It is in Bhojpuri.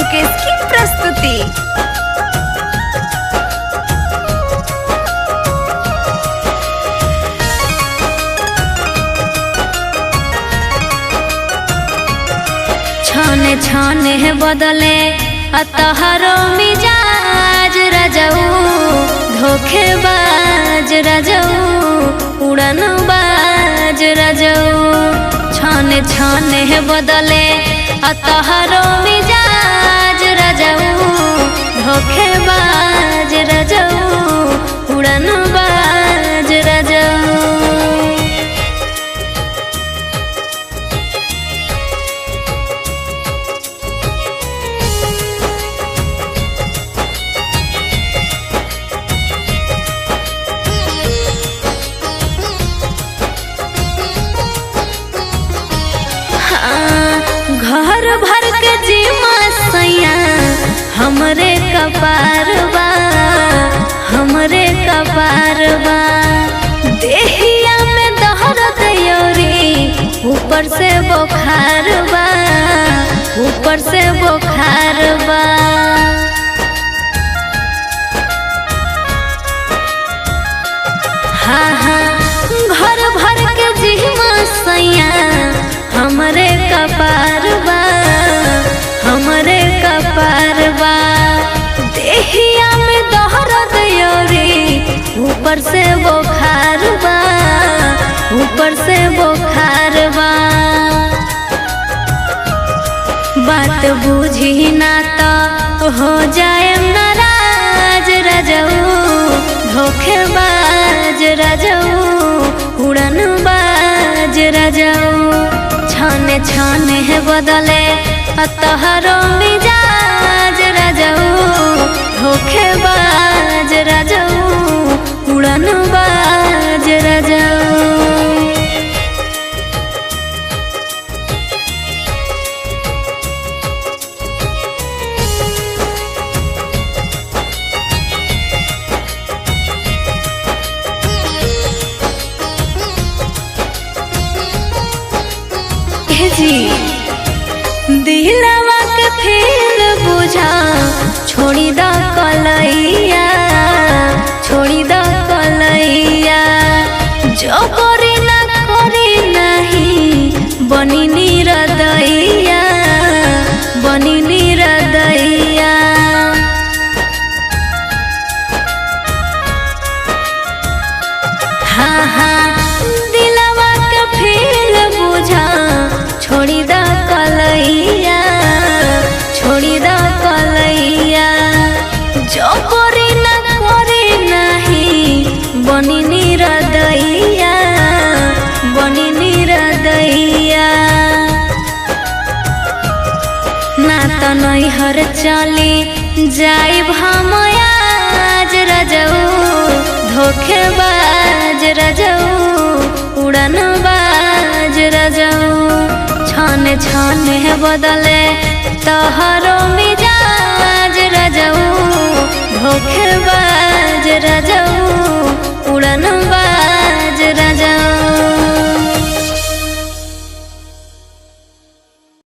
मुकेश की प्रस्तुति। छाने छाने बदले अतहरो मिजाज रजऊ, धोखेबाज रजऊ, उड़नबाज रजऊ। छाने छाने बदले अतहरो मिजाज रजऊ, धोखेबाज रजऊ, उड़नबाज रजऊ। घर भर के जीमा सैया हमरे कपार बा, हमरे कपार बा। देहिया में दहरत योरी, ऊपर से बुखार बा, ऊपर से बुखार बा। हाँ हाँ घर भर के जीमा सैया हमरे कपार बा, हमरे कपार बा। देहिया में दहरत योरी, ऊपर से बुखार बा, ऊपर से बुखार बा। बात बुझी ना तो हो जाए नाराज रजऊ, धोखेबाज रजऊ, उड़नबाज रजऊ। छाने छाने बदले अतहरो मिजाज रजऊ, धोखेबाज रजऊ, उड़नबाज रजऊ। दिलवा के फेल बुझा, छोड़ी द कलैया, छोड़ी द कलैया। जो करी ना करी नहीं, बनी निरदैया, बनी निरदैया। हाँ हाँ दिलवा के फेल बुझा, छोड़ी द कलैया, छोड़ी द कलैया। जो करी ना करी नहीं, बनी निरदैया, बनी निरदैया। ना तो नैहर चली जाइब हम आज रजऊ, धोखेबाज रजऊ, उड़नबाज रजऊ। छाने छाने बदले तोहरो मिजाज रजऊ, धोखेबाज रजऊ।